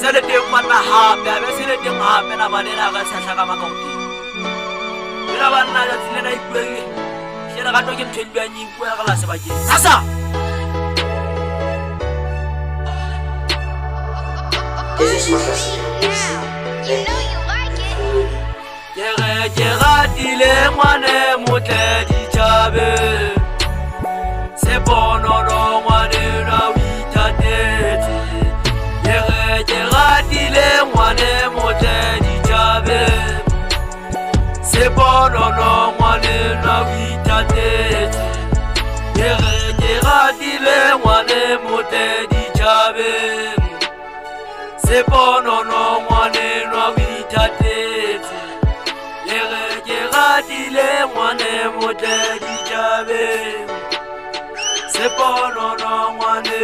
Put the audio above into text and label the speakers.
Speaker 1: se le teng manna hape a be se le teng hape na banena ga sa tlhaka makauteng ela banna ya tsile na ipuele ke re ga to ke mthedi ba nyi ipuela ga la se bakeng sasa
Speaker 2: This is my first time.
Speaker 3: You know you like it.
Speaker 1: ke ratile ngwane motle dithabe se bonolo ngwane na o ithatetse ke ratile ngwane motle dithabe se bonolo ngwane na o ithatetse ke ratile ngwane motle dithabe se bonolo ngwane na o ithatetse ke ratile ngwane motle dithabe se bonolo ngwane